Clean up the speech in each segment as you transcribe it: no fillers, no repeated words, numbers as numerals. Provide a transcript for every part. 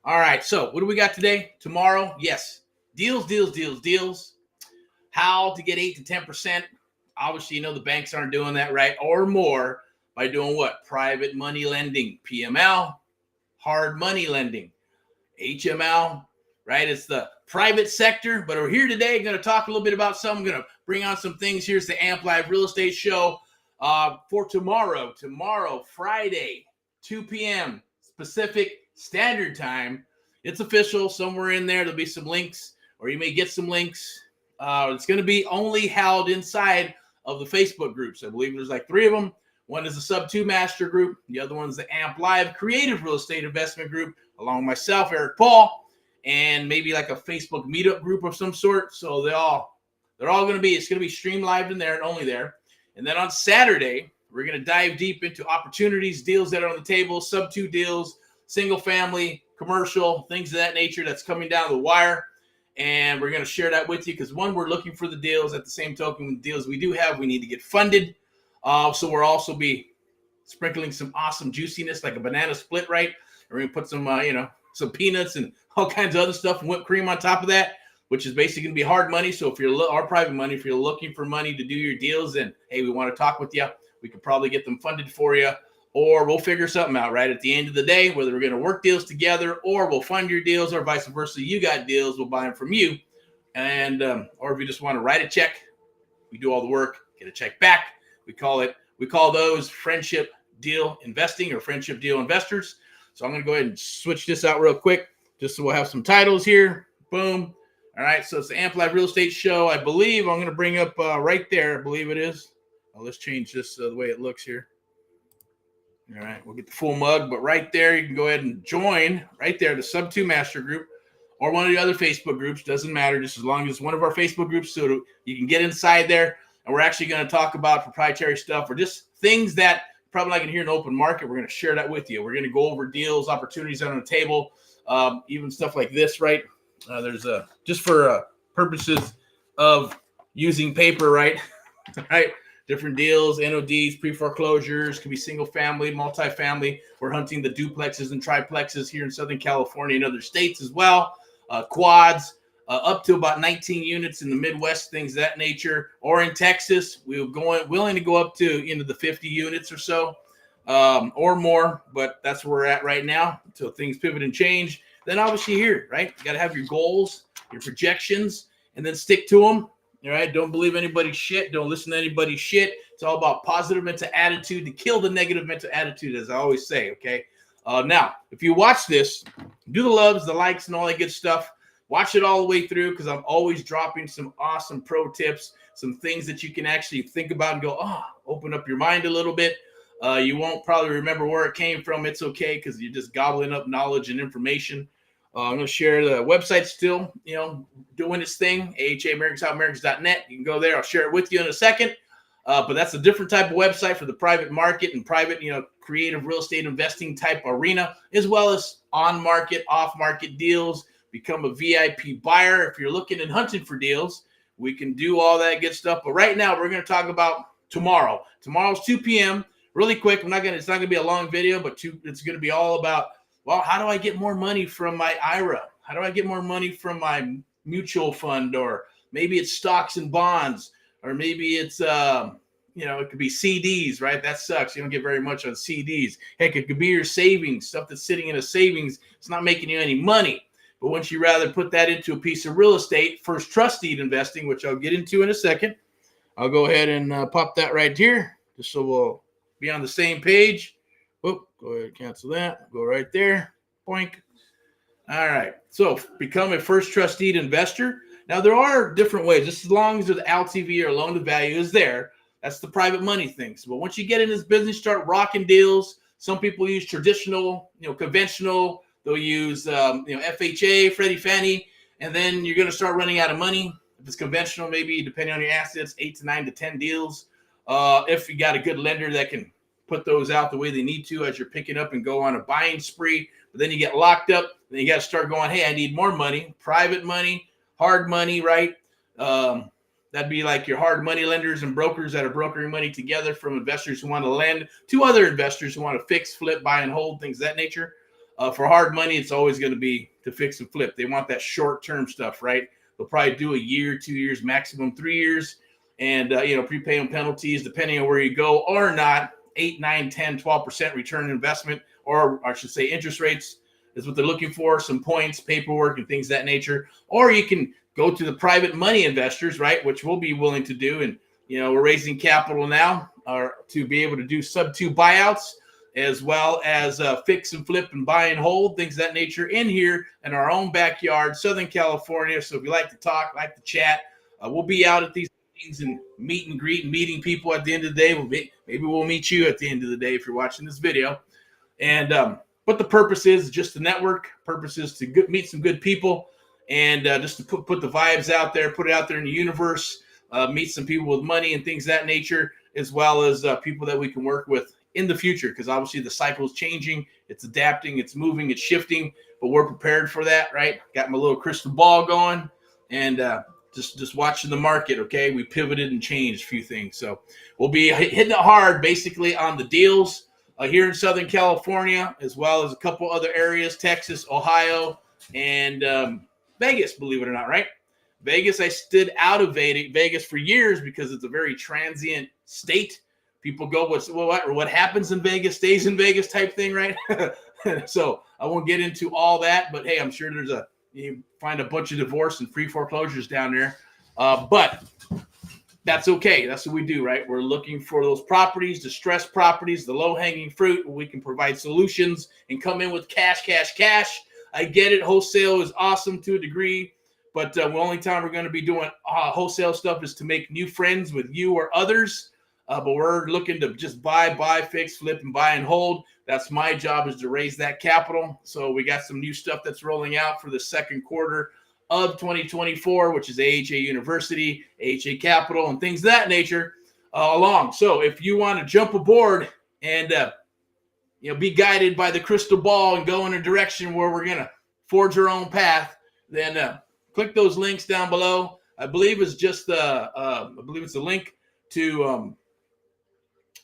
All right, so what do we got today? Tomorrow, yes, deals. How to get 8 to 10%. Obviously, you know the banks aren't doing that, right? Or more by doing what? Private money lending, PML, hard money lending, HML, right? It's the private sector. But we're here today, going to talk a little bit about something. I'm going to bring on some things. Here's the Amp Live Real Estate Show for tomorrow. Tomorrow, Friday, 2 p.m. Pacific Standard Time. It's official. Somewhere in there, there'll be some links, or you may get some links. It's going to be only held inside of the Facebook groups. I believe there's like 3 of them. One is the Sub-2 Master Group. The other one's the Amp Live Creative Real Estate Investment Group, along with myself, Eric Paul, and maybe like a Facebook meetup group of some sort. So they're all going to be, it's going to be streamed live in there and only there. And then on Saturday, we're going to dive deep into opportunities, deals that are on the table, Sub-2 deals, single family, commercial, things of that nature that's coming down the wire. And we're going to share that with you because, one, we're looking for the deals. At the same token, the deals we do have, we need to get funded. So we'll also be sprinkling some awesome juiciness like a banana split, right? We're going to put some, some peanuts and all kinds of other stuff and whipped cream on top of that, which is basically going to be hard money. So if you're our private money, if you're looking for money to do your deals, and hey, we want to talk with you, we could probably get them funded for you, or we'll figure something out, right? At the end of the day, whether we're going to work deals together or we'll fund your deals, or vice versa. You got deals, we'll buy them from you. And, or if you just want to write a check, we do all the work, get a check back. We call those friendship deal investing or friendship deal investors. So I'm going to go ahead and switch this out real quick, just so we'll have some titles here. Boom. All right. So it's the Amp Live Real Estate Show. I believe I'm going to bring up right there. I believe it is. Oh, let's change this the way it looks here. All right. We'll get the full mug, but right there, you can go ahead and join right there, the Sub-2 Master Group or one of the other Facebook groups. Doesn't matter. Just as long as it's one of our Facebook groups, so you can get inside there. And we're actually going to talk about proprietary stuff or just things that probably not going to hear in the open market. We're going to share that with you. We're going to go over deals, opportunities on the table, even stuff like this, right? There's just for purposes of using paper, right? Right? Different deals, NODs, pre-foreclosures, could be single family, multifamily. We're hunting the duplexes and triplexes here in Southern California and other states as well. Quads. Up to about 19 units in the Midwest, things of that nature, or in Texas, we're willing to go up to the 50 units or so, or more, but that's where we're at right now until things pivot and change. Then obviously here, right, you got to have your goals, your projections, and then stick to them. All right, don't believe anybody's shit. Don't listen to anybody's shit. It's all about positive mental attitude to kill the negative mental attitude, as I always say. Okay. Now, if you watch this, do the loves, the likes, and all that good stuff. Watch it all the way through because I'm always dropping some awesome pro tips, some things that you can actually think about and go, open up your mind a little bit. You won't probably remember where it came from. It's okay because you're just gobbling up knowledge and information. I'm going to share the website still, doing its thing, AHAAmericasHowAmericans.net. You can go there. I'll share it with you in a second. But that's a different type of website for the private market and private, creative real estate investing type arena, as well as on-market, off-market deals. Become a VIP buyer. If you're looking and hunting for deals, we can do all that good stuff. But right now, we're going to talk about tomorrow. Tomorrow's 2 p.m. Really quick. It's not going to be a long video, but it's going to be all about, well, how do I get more money from my IRA? How do I get more money from my mutual fund? Or maybe it's stocks and bonds, or maybe it's, it could be CDs, right? That sucks. You don't get very much on CDs. Heck, it could be your savings, stuff that's sitting in a savings. It's not making you any money. But once you rather put that into a piece of real estate, first trust deed investing, which I'll get into in a second, I'll go ahead and pop that right here, just so we'll be on the same page. Go ahead and cancel that. Go right there. Boink. All right. So become a first trust deed investor. Now, there are different ways. Just as long as the LTV or loan to value is there, that's the private money things. But once you get in this business, start rocking deals. Some people use traditional, conventional. They'll use, FHA, Freddie, Fannie, and then you're going to start running out of money. If it's conventional, maybe depending on your assets, 8 to 9 to 10 deals. If you got a good lender that can put those out the way they need to as you're picking up and go on a buying spree, but then you get locked up. Then you got to start going, hey, I need more money, private money, hard money, right? That'd be like your hard money lenders and brokers that are brokering money together from investors who want to lend to other investors who want to fix, flip, buy, and hold, things of that nature. For hard money, it's always going to be to fix and flip. They want that short-term stuff, right? They'll probably do a year, 2 years, maximum 3 years. And, prepayment penalties, depending on where you go or not, 8, 9, 10, 12% return on investment, or I should say interest rates is what they're looking for, some points, paperwork, and things of that nature. Or you can go to the private money investors, right, which we'll be willing to do. And, we're raising capital now to be able to do sub-2 buyouts, as well as fix and flip and buy and hold, things of that nature in here in our own backyard, Southern California. So if you like to talk, like to chat, we'll be out at these meetings and meet and greet and meeting people at the end of the day. Maybe we'll meet you at the end of the day if you're watching this video. And what the purpose is just the network. Purpose is to meet some good people and just to put the vibes out there, put it out there in the universe, meet some people with money and things of that nature, as well as people that we can work with in the future, because obviously the cycle is changing, it's adapting, it's moving, it's shifting, but we're prepared for that, right? Got my little crystal ball going and just watching the market, okay? We pivoted and changed a few things. So we'll be hitting it hard basically on the deals here in Southern California, as well as a couple other areas, Texas, Ohio, and Vegas, believe it or not, right? Vegas, I stood out of Vegas for years because it's a very transient state. People go, what happens in Vegas stays in Vegas type thing, right? So I won't get into all that, but hey, I'm sure you find a bunch of divorce and free foreclosures down there. But that's okay. That's what we do, right? We're looking for those properties, distressed properties, the low-hanging fruit. We can provide solutions and come in with cash. I get it. Wholesale is awesome to a degree, but the only time we're going to be doing wholesale stuff is to make new friends with you or others. But we're looking to just buy, fix, flip, and buy and hold. That's my job, is to raise that capital. So we got some new stuff that's rolling out for the second quarter of 2024, which is AHA University, AHA Capital, and things of that nature along. So if you want to jump aboard and be guided by the crystal ball and go in a direction where we're going to forge our own path, then click those links down below. I believe it's just it's a link to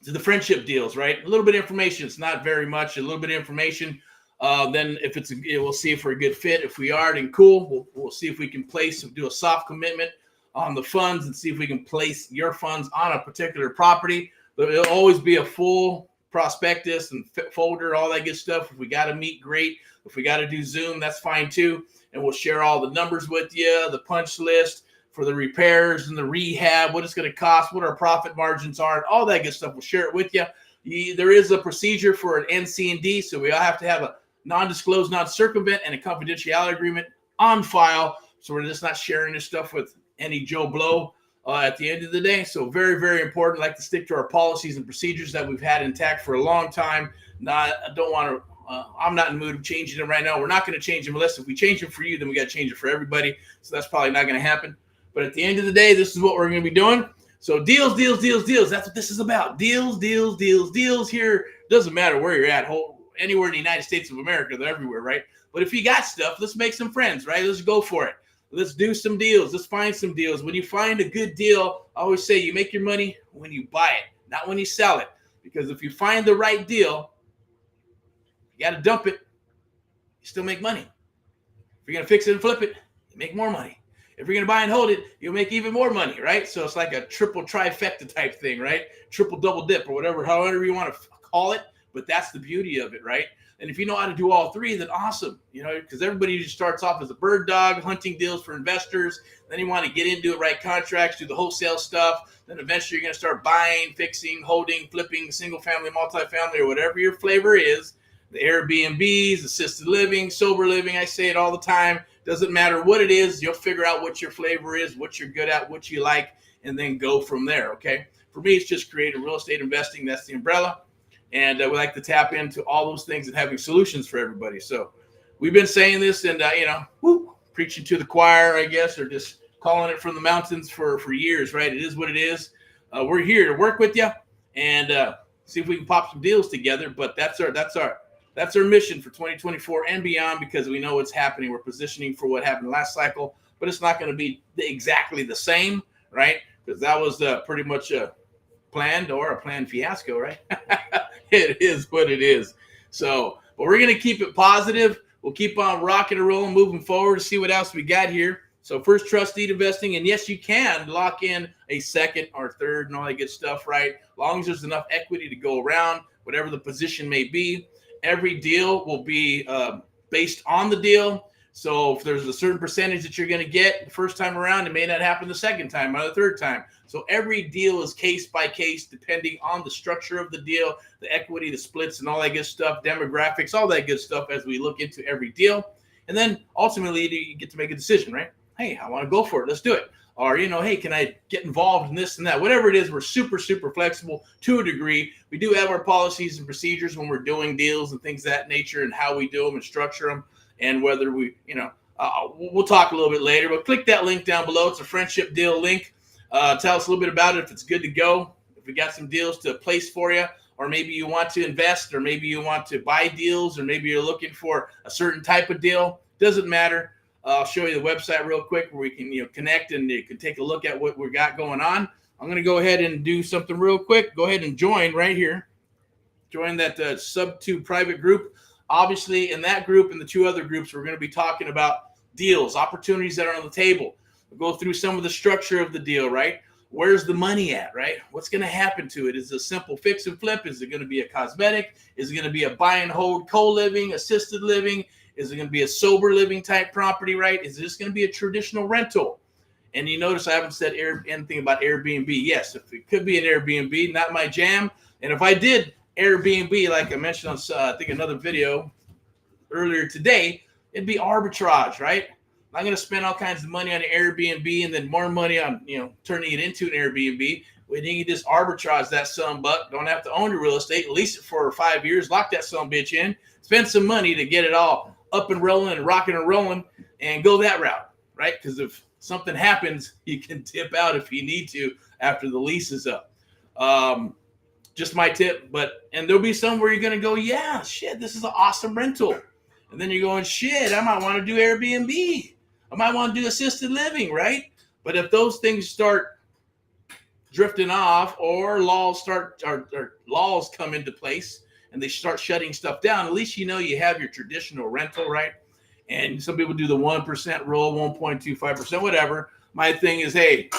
the friendship deals, right? A little bit of information. It's not very much. A little bit of information. Then if we'll see if we're a good fit. If we are, then cool. We'll see if we can do a soft commitment on the funds and see if we can place your funds on a particular property. But it'll always be a full prospectus and folder, all that good stuff. If we got to meet, great. If we got to do Zoom, that's fine too. And we'll share all the numbers with you, the punch list for the repairs and the rehab, what it's going to cost, what our profit margins are, and all that good stuff. We'll share it with you. There is a procedure for an NC&D, so we all have to have a non-disclosed, non-circumvent, and a confidentiality agreement on file. So we're just not sharing this stuff with any Joe Blow at the end of the day. So very, very important. I like to stick to our policies and procedures that we've had intact for a long time. I'm not in the mood of changing them right now. We're not going to change them unless if we change them for you, then we got to change it for everybody. So that's probably not going to happen. But at the end of the day, this is what we're going to be doing. So deals. That's what this is about. Deals here. Doesn't matter where you're at. Anywhere in the United States of America, they're everywhere, right? But if you got stuff, let's make some friends, right? Let's go for it. Let's do some deals. Let's find some deals. When you find a good deal, I always say you make your money when you buy it, not when you sell it. Because if you find the right deal, you got to dump it, you still make money. If you're going to fix it and flip it, you make more money. If you're going to buy and hold it, you'll make even more money, right? So it's like a triple trifecta type thing, right? Triple double dip or whatever, however you want to call it. But that's the beauty of it, right? And if you know how to do all three, then awesome, because everybody just starts off as a bird dog, hunting deals for investors. Then you want to get into it, write contracts, do the wholesale stuff. Then eventually you're going to start buying, fixing, holding, flipping, single family, multifamily, or whatever your flavor is. The Airbnbs, assisted living, sober living, I say it all the time. Doesn't matter what it is, you'll figure out what your flavor is, what you're good at, what you like, and then go from there, okay? For me, it's just creative real estate investing. That's the umbrella. And we like to tap into all those things and having solutions for everybody. So we've been saying this and, preaching to the choir, I guess, or just calling it from the mountains for years, right? It is what it is. We're here to work with you and see if we can pop some deals together. But that's our mission for 2024 and beyond, because we know what's happening. We're positioning for what happened last cycle, but it's not going to be exactly the same, right? Because that was pretty much a planned fiasco, right? It is what it is. So, But we're going to keep it positive. We'll keep on rocking and rolling, moving forward to see what else we got here. So first trust deed investing, and yes, you can lock in a second or third and all that good stuff, right? As long as there's enough equity to go around, whatever the position may be. Every deal will be based on the deal. So if there's a certain percentage that you're going to get the first time around, it may not happen the second time or the third time. So every deal is case by case, depending on the structure of the deal, the equity, the splits, and all that good stuff, demographics, all that good stuff as we look into every deal. And then ultimately, you get to make a decision, right? Hey, I want to go for it. Let's do it. Or, hey, can I get involved in this and that? Whatever it is, we're super, super flexible to a degree. We do have our policies and procedures when we're doing deals and things of that nature and how we do them and structure them. And whether we, we'll talk a little bit later, but click that link down below. It's a friendship deal link. Tell us a little bit about it, if it's good to go, if we got some deals to place for you, or maybe you want to invest, or maybe you want to buy deals, or maybe you're looking for a certain type of deal. Doesn't matter. I'll show you the website real quick where we can connect and you can take a look at what we got going on. I'm going to go ahead and do something real quick. Go ahead and join right here. Join that sub 2 private group. Obviously, in that group and the 2 other groups, we're going to be talking about deals, opportunities that are on the table. We'll go through some of the structure of the deal, right? Where's the money at, right? What's going to happen to it? Is it a simple fix and flip? Is it going to be a cosmetic? Is it going to be a buy and hold co-living, assisted living? Is it going to be a sober living type property, right? Is this going to be a traditional rental? And you notice I haven't said anything about Airbnb. Yes, if it could be an Airbnb, not my jam. And if I did Airbnb, like I mentioned on, I think, another video earlier today, it'd be arbitrage, right? I'm not going to spend all kinds of money on an Airbnb and then more money on, turning it into an Airbnb. When you can just arbitrage that son-buck, don't have to own your real estate, lease it for 5 years, lock that son-bitch in, spend some money to get it all up and rolling and rocking and rolling and go that route, right? Because if something happens, you can dip out if you need to after the lease is up. Just my tip. And there'll be some where you're going to go, yeah, shit, this is an awesome rental. And then you're going, shit, I might want to do Airbnb. I might want to do assisted living, right? But if those things start drifting off or laws come into place and they start shutting stuff down, at least you have your traditional rental, right? And some people do the 1% rule, 1.25%, whatever. My thing is, hey,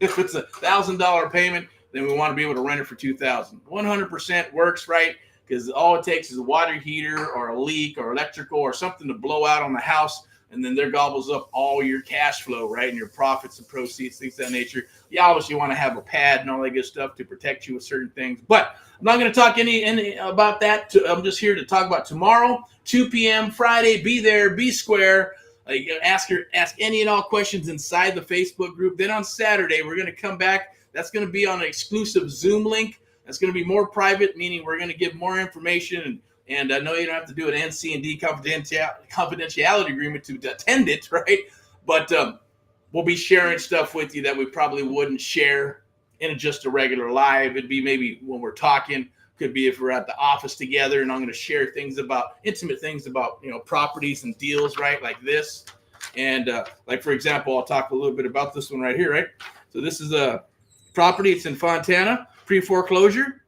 if it's $1,000 payment, then we want to be able to rent it for $2,000. 100% works, right? Because all it takes is a water heater or a leak or electrical or something to blow out on the house, and then there gobbles up all your cash flow, right? And your profits and proceeds, things of that nature. You obviously want to have a pad and all that good stuff to protect you with certain things. But I'm not going to talk any about that. I'm just here to talk about tomorrow, 2 p.m. Friday. Be there, be square. Ask any and all questions inside the Facebook group. Then on Saturday, we're going to come back. That's going to be on an exclusive Zoom link. That's going to be more private, meaning we're going to give more information. And I know you don't have to do an NC&D confidentiality agreement to attend it, right? But we'll be sharing stuff with you that we probably wouldn't share in just a regular live. It'd be maybe when we're talking. Could be if we're at the office together, and I'm going to share intimate things about properties and deals, right? Like this. And like, for example, I'll talk a little bit about this one right here, right? So this is a property. It's in Fontana, pre-foreclosure.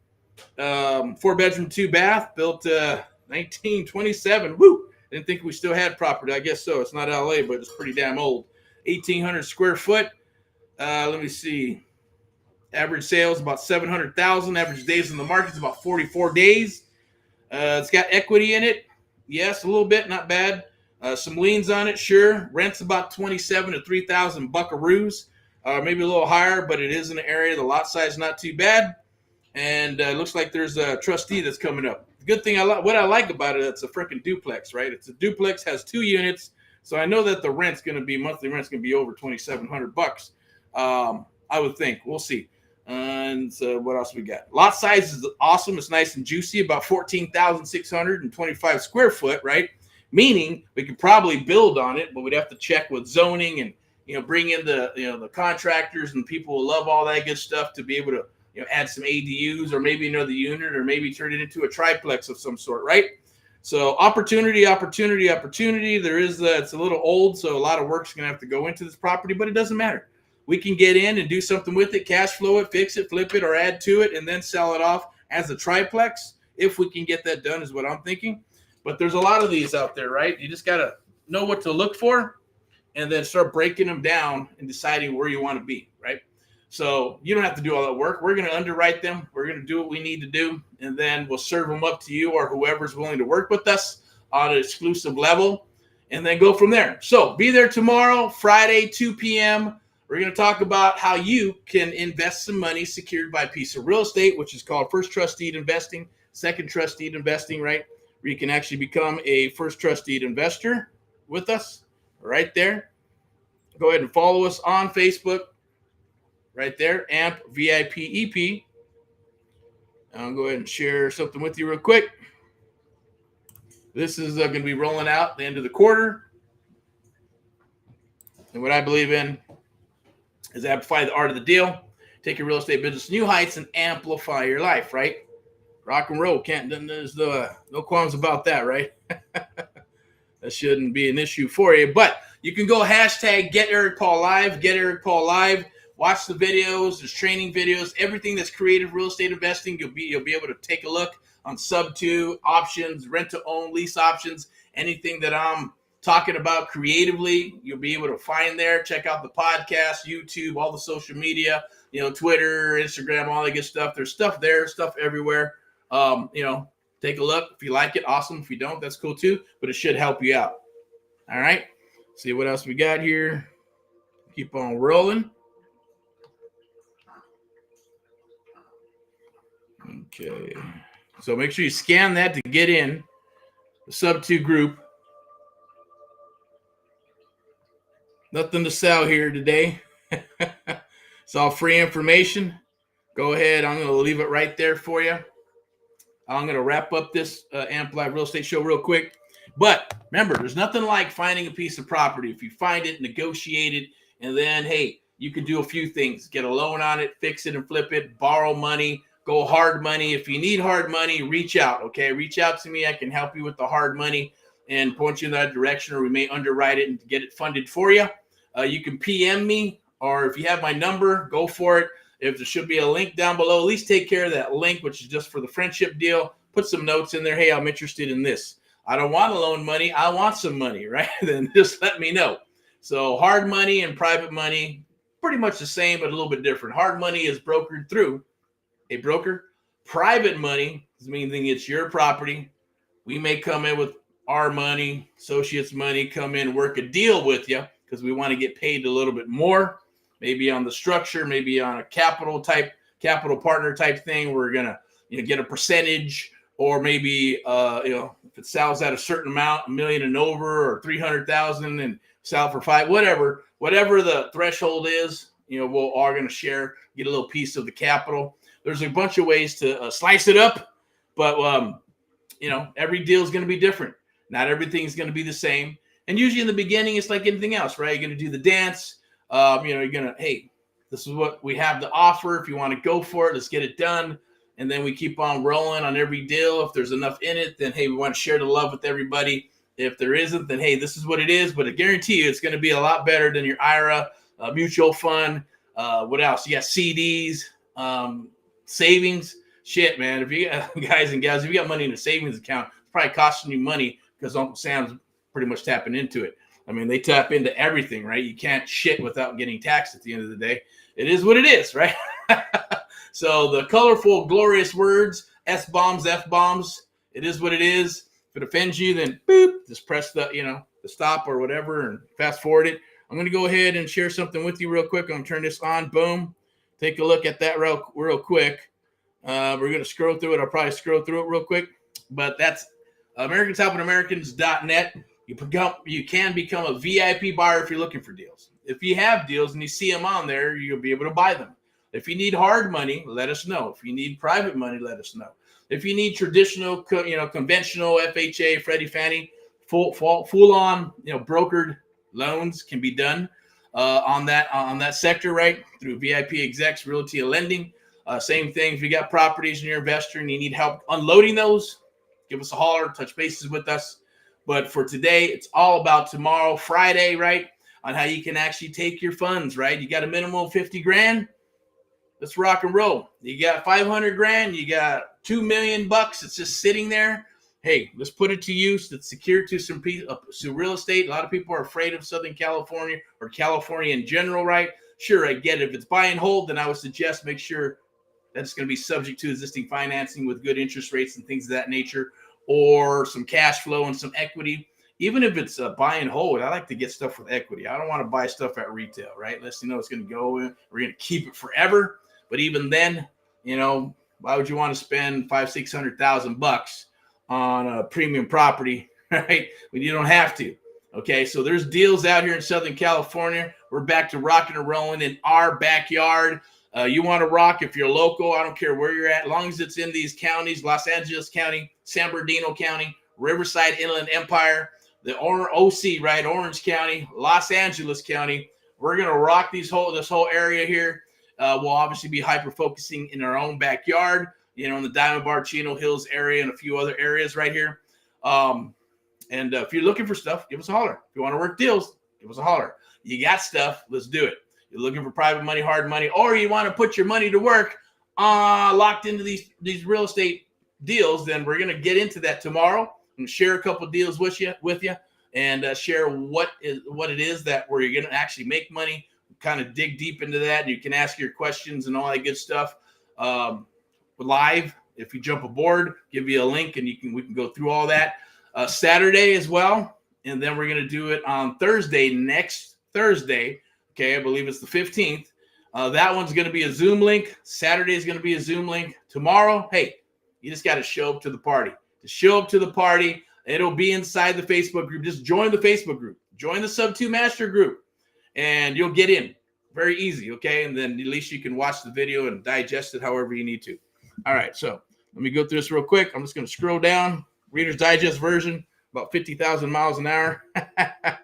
4-bedroom, 2-bath, built 1927. Woo! Didn't think we still had property. I guess so. It's not LA, but it's pretty damn old. 1,800 square foot. Let me see. Average sales about 700,000. Average days in the market is about 44 days. It's got equity in it. Yes, a little bit, not bad. Some liens on it, sure. Rent's about 27 to 3,000 buckaroos. Maybe a little higher, but it is in an area. The lot size is not too bad. And it looks like there's a trustee that's coming up. The good thing, what I like about it, it's a freaking duplex, right? It's a duplex, has 2 units. So I know that the monthly rent's going to be over $2,700. I would think. We'll see. And so what else we got? Lot size is awesome. It's nice and juicy, about 14,625 square foot, right? Meaning we could probably build on it, but we'd have to check with zoning and, bring in the contractors and people who love all that good stuff to be able to, add some ADUs or maybe another unit or maybe turn it into a triplex of some sort, right? So opportunity. There is, it's a little old, so a lot of work's going to have to go into this property, but it doesn't matter. We can get in and do something with it, cash flow it, fix it, flip it, or add to it, and then sell it off as a triplex if we can get that done is what I'm thinking. But there's a lot of these out there, right? You just got to know what to look for and then start breaking them down and deciding where you want to be, right? So you don't have to do all that work. We're going to underwrite them. We're going to do what we need to do, and then we'll serve them up to you or whoever's willing to work with us on an exclusive level, and then go from there. So be there tomorrow, Friday, 2 p.m. We're going to talk about how you can invest some money secured by a piece of real estate, which is called first trust deed investing, second trust deed investing, right? Where you can actually become a first trust deed investor with us right there. Go ahead and follow us on Facebook right there, AMP VIP EP. I'll go ahead and share something with you real quick. This is going to be rolling out at the end of the quarter. And what I believe in is amplify the art of the deal. Take your real estate business to new heights and amplify your life, right? Rock and roll. There's no qualms about that, right? That shouldn't be an issue for you. But you can go hashtag Get Eric Paul Live, Get Eric Paul Live. Watch the videos. There's training videos. Everything that's creative real estate investing, you'll be able to take a look on sub-2 options, rent-to-own, lease options, anything that I'm talking about creatively, you'll be able to find there. Check out the podcast, YouTube, all the social media, Twitter, Instagram, all that good stuff. There's stuff there, stuff everywhere. Take a look. If you like it, awesome. If you don't, that's cool too, but it should help you out. All right. See what else we got here. Keep on rolling. Okay. So make sure you scan that to get in the sub-2 group. Nothing to sell here today. It's all free information. Go ahead. I'm going to leave it right there for you. I'm going to wrap up this AMP Live Real Estate Show real quick. But remember, there's nothing like finding a piece of property. If you find it, negotiate it, and then, hey, you can do a few things. Get a loan on it, fix it and flip it, borrow money, go hard money. If you need hard money, reach out, okay? Reach out to me. I can help you with the hard money and point you in that direction, or we may underwrite it and get it funded for you. You can PM me, or if you have my number, go for it. If there should be a link down below, at least take care of that link, which is just for the friendship deal. Put some notes in there. Hey, I'm interested in this. I don't want to loan money. I want some money, right? Then just let me know. So hard money and private money, pretty much the same, but a little bit different. Hard money is brokered through a broker. Private money is meaning it's your property. We may come in with our money, associates' money, come in, work a deal with you because we want to get paid a little bit more, maybe on the structure, maybe on a capital partner type thing. We're going to get a percentage, or maybe if it sells at a certain amount, $1 million and over, or 300,000 and sell for $5 million, whatever the threshold is, we're all going to share, get a little piece of the capital. There's a bunch of ways to slice it up, but every deal is going to be different. Not everything's going to be the same. And usually in the beginning, it's like anything else, right? You're going to do the dance. You're going to, hey, this is what we have to offer. If you want to go for it, let's get it done. And then we keep on rolling on every deal. If there's enough in it, then, hey, we want to share the love with everybody. If there isn't, then, hey, this is what it is. But I guarantee you it's going to be a lot better than your IRA, mutual fund. What else? You got CDs, savings. Shit, man. If you guys and gals, if you got money in a savings account, it's probably costing you money because Uncle Sam's pretty much tapping into it. I mean, they tap into everything, right? You can't shit without getting taxed at the end of the day. It is what it is, right? So the colorful, glorious words, S-bombs, F-bombs, it is what it is. If it offends you, then boop, just press the stop or whatever and fast forward it. I'm going to go ahead and share something with you real quick. I'm going to turn this on. Boom. Take a look at that real quick. We're going to scroll through it. I'll probably scroll through it real quick. But that's AmericансHelpingAmericans.net. You can become a VIP buyer if you're looking for deals. If you have deals and you see them on there, you'll be able to buy them. If you need hard money, let us know. If you need private money, let us know. If you need traditional, conventional FHA, Freddie, Fannie, full on, brokered loans can be done on that sector, right? Through VIP execs, realty and lending. Same thing. If you got properties and you're an investor and you need help unloading those, give us a holler, touch bases with us. But for today, it's all about tomorrow, Friday, right? On how you can actually take your funds, right? You got a minimum of 50 grand. Let's rock and roll. You got 500 grand. You got $2 million. It's just sitting there. hey, let's put it to use that's secure to some real estate. A lot of people are afraid of Southern California or California in general, right? Sure, I get it. If it's buy and hold, then I would suggest make sure that it's going to be subject to existing financing with good interest rates and things of that nature, or some cash flow and some equity. Even if it's a buy and hold, I like to get stuff with equity. I don't want to buy stuff at retail, right? Unless you know it's going to go in, we're going to keep it forever. But even then, you know, why would you want to spend $500,000-600,000 on a premium property, right? When you don't have to. Okay, so there's deals out here in Southern California. We're back to rocking and rolling in our backyard. You want to rock if you're local. I don't care where you're at, as long as it's in these counties: Los Angeles County, San Bernardino County, Riverside Inland Empire, the OC, right? Orange County, Los Angeles County. We're gonna rock this whole area here. We'll obviously be hyper focusing in our own backyard, you know, in the Diamond Bar, Chino Hills area, and a few other areas right here. And if you're looking for stuff, give us a holler. If you want to work deals, give us a holler. You got stuff, let's do it. You're looking for private money, hard money, or you want to put your money to work locked into these real estate deals, then we're going to get into that tomorrow and share a couple deals with you and share what it is that where you're going to actually make money, kind of dig deep into that, and you can ask your questions and all that good stuff live. If you jump aboard, give you a link and we can go through all that Saturday as well. And then we're going to do it on Thursday, next Thursday. Okay, I believe it's the 15th. That one's going to be a Zoom link. Saturday is going to be a Zoom link. Tomorrow, hey, you just got to show up to the party. To show up to the party, it'll be inside the Facebook group. Just join the Facebook group. Join the Sub2 Master group, and you'll get in. Very easy, okay? And then at least you can watch the video and digest it however you need to. All right, so let me go through this real quick. I'm just going to scroll down. Reader's Digest version, about 50,000 miles an hour,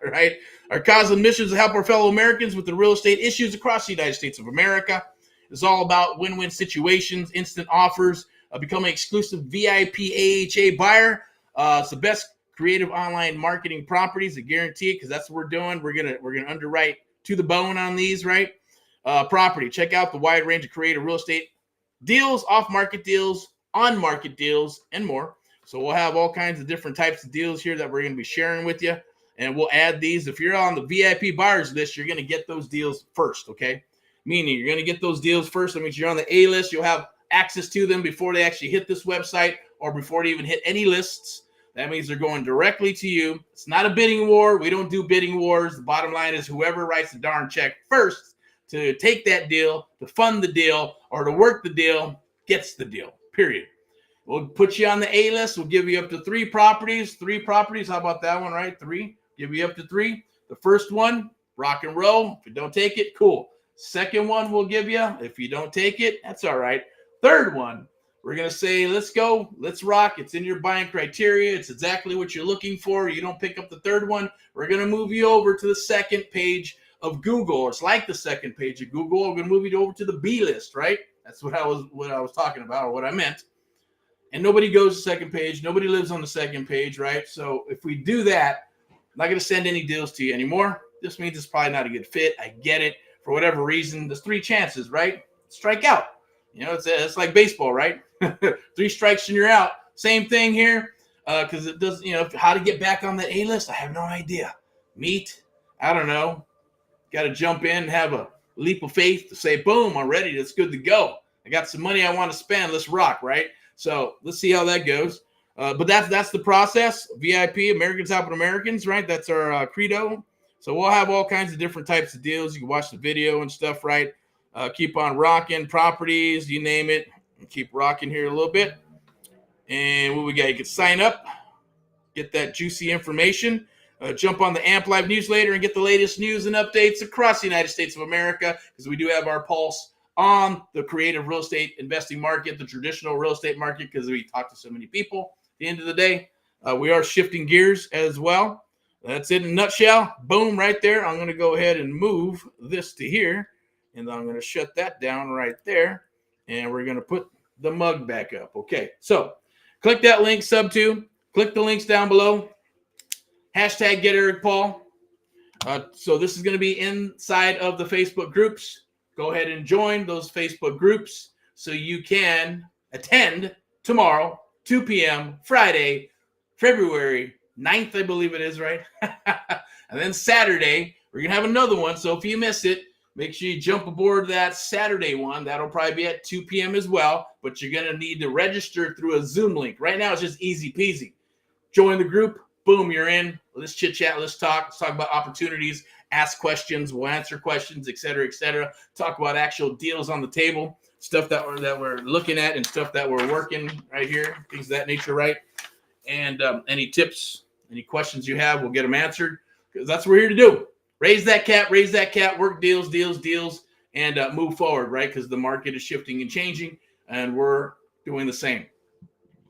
right? Our cause and mission is to help our fellow Americans with the real estate issues across the United States of America. It's all about win-win situations, instant offers, become an exclusive VIP AHA buyer. It's the best creative online marketing properties, I guarantee it, because that's what we're doing. We're gonna underwrite to the bone on these, right? Property. Check out the wide range of creative real estate deals, off-market deals, on-market deals, and more. So we'll have all kinds of different types of deals here that we're going to be sharing with you. And we'll add these. If you're on the VIP buyers list, you're going to get those deals first, okay? Meaning you're going to get those deals first. That means you're on the A list. You'll have access to them before they actually hit this website or before they even hit any lists. That means they're going directly to you. It's not a bidding war. We don't do bidding wars. The bottom line is whoever writes the darn check first to take that deal, to fund the deal, or to work the deal gets the deal, period. We'll put you on the A list. We'll give you up to 3 properties. 3 properties. How about that one, right? 3. Give you up to 3. The first one, rock and roll. If you don't take it, cool. Second one we'll give you. If you don't take it, that's all right. Third one, we're going to say, let's go. Let's rock. It's in your buying criteria. It's exactly what you're looking for. You don't pick up the third one, we're going to move you over to the second page of Google. It's like the second page of Google. We're going to move you over to the B list, right? That's what I was talking about, or what I meant. And nobody goes to the second page. Nobody lives on the second page, right? So if we do that, I'm not going to send any deals to you anymore. This means it's probably not a good fit. I get it. For whatever reason, there's 3 chances, right? Strike out. You know, it's like baseball, right? 3 strikes and you're out. Same thing here, because it does, you know, how to get back on the A list, I have no idea. I don't know. Got to jump in and have a leap of faith to say, boom, I'm ready. It's good to go. I got some money I want to spend. Let's rock, right? So let's see how that goes. But that's the process. VIP, Americans helping Americans, right? That's our credo. So we'll have all kinds of different types of deals. You can watch the video and stuff, right? Keep on rocking, properties, you name it. Keep rocking here a little bit. And what we got? You can sign up, get that juicy information, jump on the AMP Live newsletter and get the latest news and updates across the United States of America, because we do have our pulse on the creative real estate investing market, the traditional real estate market, because we talk to so many people. At the end of the day, we are shifting gears as well. That's it in a nutshell. Boom, right there. I'm going to go ahead and move this to here, and I'm going to shut that down right there, and we're going to put the mug back up. Okay, so click that link, Sub2. Click the links down below. Hashtag Get Eric Paul. So this is going to be inside of the Facebook groups. Go ahead and join those Facebook groups so you can attend tomorrow, 2 p.m. Friday, February 9th, I believe it is, right? And then Saturday, we're going to have another one. So if you miss it, make sure you jump aboard that Saturday one. That'll probably be at 2 p.m. as well. But you're going to need to register through a Zoom link. Right now, it's just easy peasy. Join the group. Boom, you're in. Let's chit chat. Let's talk. Let's talk about opportunities. Ask questions. We'll answer questions, et cetera, et cetera. Talk about actual deals on the table, stuff that we're looking at, and stuff that we're working right here, things of that nature, right? And any tips, any questions you have, we'll get them answered, because that's what we're here to do. Raise that cap, work deals, and move forward, right? Because the market is shifting and changing, and we're doing the same.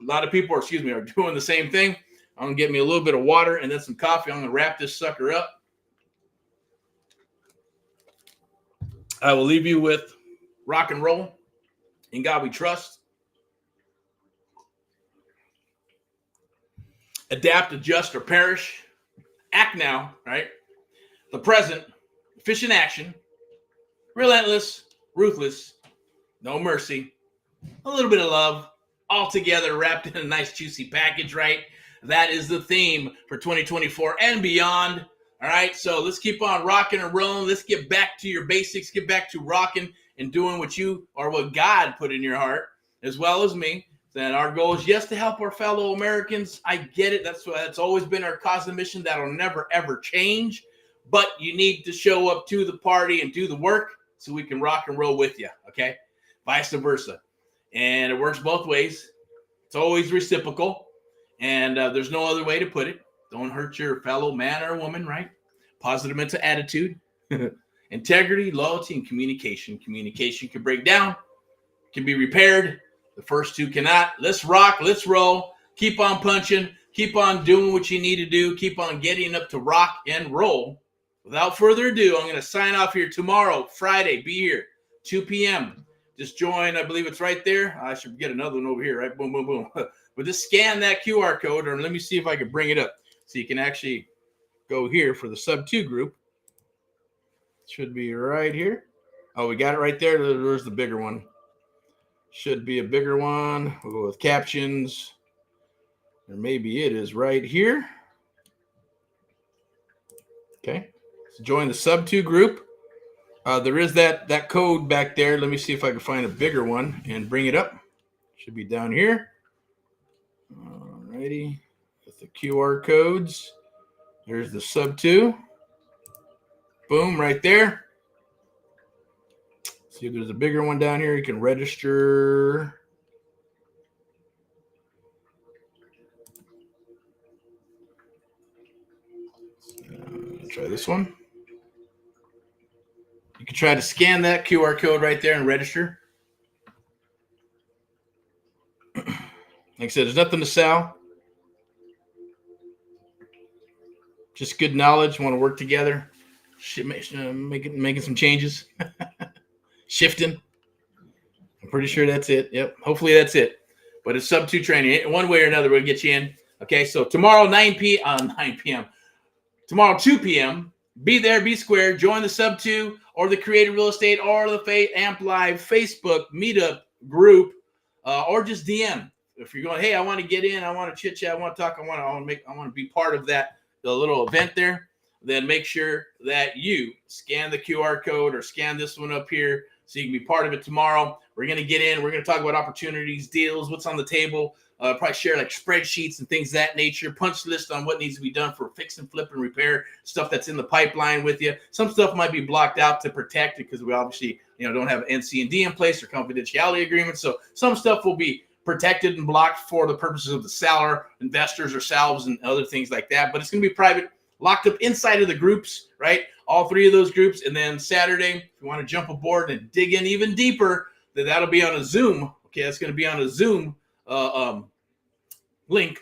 A lot of people, are doing the same thing. I'm going to get me a little bit of water and then some coffee. I'm going to wrap this sucker up. I will leave you with rock and roll. In God we trust. Adapt, adjust, or perish. Act now, right? The present, efficient action, relentless, ruthless, no mercy, a little bit of love, all together wrapped in a nice juicy package, right? That is the theme for 2024 and beyond. All right, so let's keep on rocking and rolling. Let's get back to your basics, get back to rocking and doing what you or what God put in your heart, as well as me. Then our goal is, yes, to help our fellow Americans. I get it. That's always been our cause and mission. That'll never, ever change. But you need to show up to the party and do the work so we can rock and roll with you, okay? Vice versa. And it works both ways. It's always reciprocal. And there's no other way to put it. Don't hurt your fellow man or woman, right? Positive mental attitude, integrity, loyalty, and communication. Communication can break down, can be repaired. The first two cannot. Let's rock. Let's roll. Keep on punching. Keep on doing what you need to do. Keep on getting up to rock and roll. Without further ado, I'm going to sign off here tomorrow, Friday. Be here, 2 p.m. Just join. I believe it's right there. I should get another one over here, right? Boom, boom, boom. But just scan that QR code, or let me see if I can bring it up. So you can actually go here for the sub 2 group. Should be right here. Oh, we got it right there. There's the bigger one. Should be a bigger one. We'll go with captions. Or maybe it is right here. Okay. So join the sub 2 group. There is that code back there. Let me see if I can find a bigger one and bring it up. Should be down here. Alrighty. With the QR codes. There's the sub 2. Boom, right there. See if there's a bigger one down here. You can register. Try this one. You can try to scan that QR code right there and register. Like I said, there's nothing to sell. Just good knowledge. Want to work together. Making some changes. Shifting. I'm pretty sure that's it. Yep. Hopefully that's it. But it's sub 2 training. One way or another, we'll get you in. Okay. So tomorrow, 9 p.m. Tomorrow, 2 p.m. Be there, be square. Join the sub 2 or the Creative Real Estate or the Amp Live Facebook meetup group, or just DM. If you're going, hey, I want to get in, I want to chit chat, I want to talk, I want to be part of the little event there. Then make sure that you scan the QR code or scan this one up here so you can be part of it tomorrow. We're going to get in. We're going to talk about opportunities, deals, what's on the table. Probably share like spreadsheets and things of that nature, punch list on what needs to be done for fix and flip and repair, stuff that's in the pipeline with you. Some stuff might be blocked out to protect it because we obviously don't have NC&D in place or confidentiality agreements. So some stuff will be protected and blocked for the purposes of the seller, investors, ourselves, and other things like that. But it's going to be private, locked up inside of the groups, right? All 3 of those groups. And then Saturday, if you want to jump aboard and dig in even deeper, then that'll be on a Zoom. Okay, that's going to be on a Zoom link,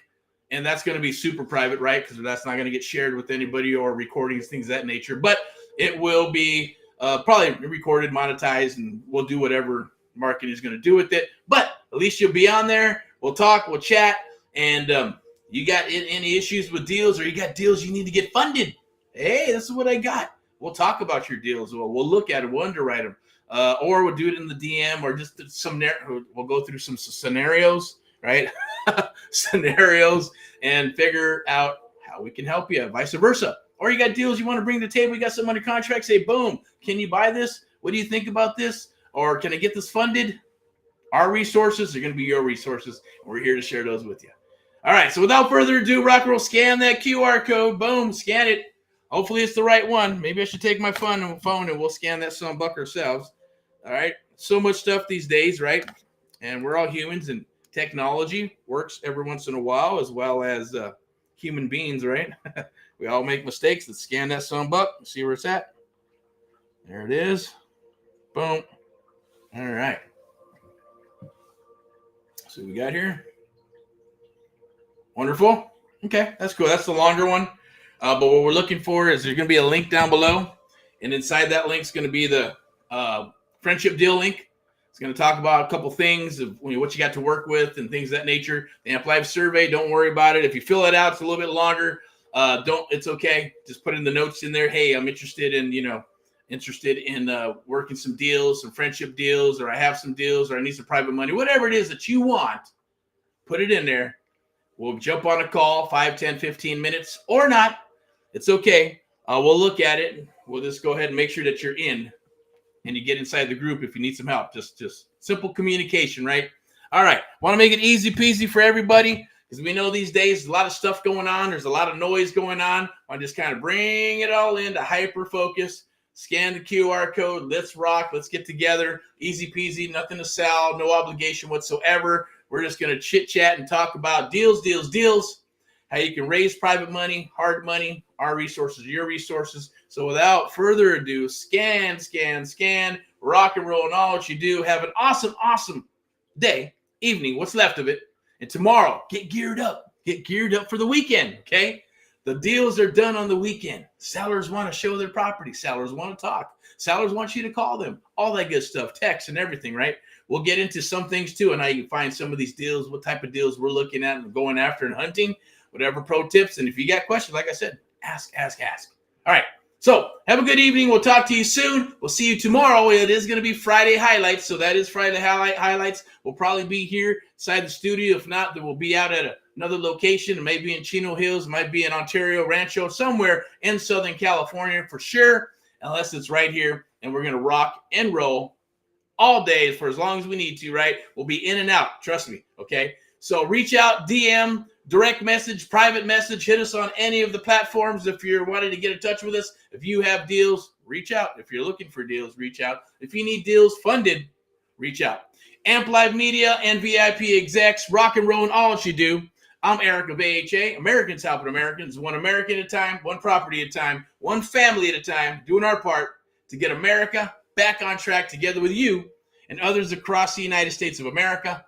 and that's going to be super private, right? Because that's not going to get shared with anybody or recordings, things of that nature. But it will be probably recorded, monetized, and we'll do whatever marketing is going to do with it. But at least you'll be on there. We'll talk, we'll chat, and you got any issues with deals, or you got deals you need to get funded? Hey, this is what I got. We'll talk about your deals. We'll look at it, we'll underwrite them, or we'll do it in the DM, or just we'll go through some scenarios right? Scenarios and figure out how we can help you, vice versa. Or you got deals you want to bring to the table, you got some under contract, say, boom, can you buy this? What do you think about this? Or can I get this funded? Our resources are going to be your resources. We're here to share those with you. All right, so without further ado, rock and roll, scan that QR code. Boom, scan it. Hopefully it's the right one. Maybe I should take my phone and we'll scan that son buck ourselves. All right, so much stuff these days, right? And we're all humans, and technology works every once in a while, as well as human beings, right? We all make mistakes. Let's scan that son buck, see where it's at. There it is. Boom. All right. So we got here. Wonderful. Okay, that's cool. That's the longer one. But what we're looking for is there's going to be a link down below. And inside that link is going to be the friendship deal link. It's going to talk about a couple things of what you got to work with and things of that nature. The Amp Live survey, don't worry about it. If you fill it out, it's a little bit longer. It's okay. Just put in the notes in there. Hey, I'm interested in working some deals, some friendship deals, or I have some deals, or I need some private money, whatever it is that you want, put it in there. We'll jump on a call, 5, 10, 15 minutes, or not. It's okay. We'll look at it. We'll just go ahead and make sure that you're in and you get inside the group if you need some help. Just simple communication, right? All right. Want to make it easy peasy for everybody, because we know these days there's a lot of stuff going on. There's a lot of noise going on. I just kind of bring it all into hyper focus. Scan the QR code. Let's rock. Let's get together. Easy peasy. Nothing to sell. No obligation whatsoever. We're just going to chit chat and talk about deals, how you can raise private money, hard money, our resources, your resources. So without further ado, scan, rock and roll, and all what you do. Have an awesome day, evening, what's left of it. And tomorrow, get geared up for the weekend, okay? The deals are done on the weekend. Sellers want to show their property. Sellers want to talk. Sellers want you to call them. All that good stuff, text and everything, right? We'll get into some things too, and how you can find some of these deals, what type of deals we're looking at and going after and hunting, whatever pro tips. And if you got questions, like I said, ask. All right. So have a good evening. We'll talk to you soon. We'll see you tomorrow. It is going to be Friday highlights. So that is Friday highlights. We'll probably be here inside the studio. If not, then we'll be out at another location. It may be in Chino Hills, might be in Ontario, Rancho, somewhere in Southern California for sure, unless it's right here. And we're going to rock and roll all day for as long as we need to, right? We'll be in and out. Trust me. Okay. So reach out, DM, direct message, private message, hit us on any of the platforms. If you're wanting to get in touch with us, if you have deals, reach out. If you're looking for deals, reach out. If you need deals funded, reach out. Amp Live Media and VIP execs, rock and roll and all that you do. I'm Eric of AHA, Americans Helping Americans, one American at a time, one property at a time, one family at a time, doing our part to get America back on track together with you and others across the United States of America.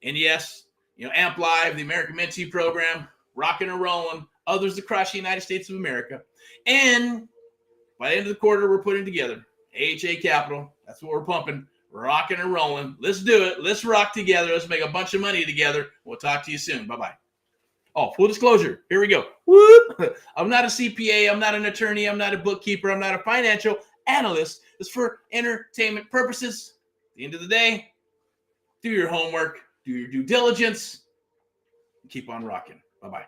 And yes, Amp Live, the American Mentee Program, rocking and rolling, others across the United States of America. And by the end of the quarter, we're putting together AHA Capital. That's what we're pumping, rocking and rolling. Let's do it. Let's rock together. Let's make a bunch of money together. We'll talk to you soon. Bye-bye. Oh, full disclosure. Here we go. Whoop. I'm not a CPA. I'm not an attorney. I'm not a bookkeeper. I'm not a financial analyst. It's for entertainment purposes. At the end of the day, do your homework, do your due diligence, and keep on rocking. Bye-bye.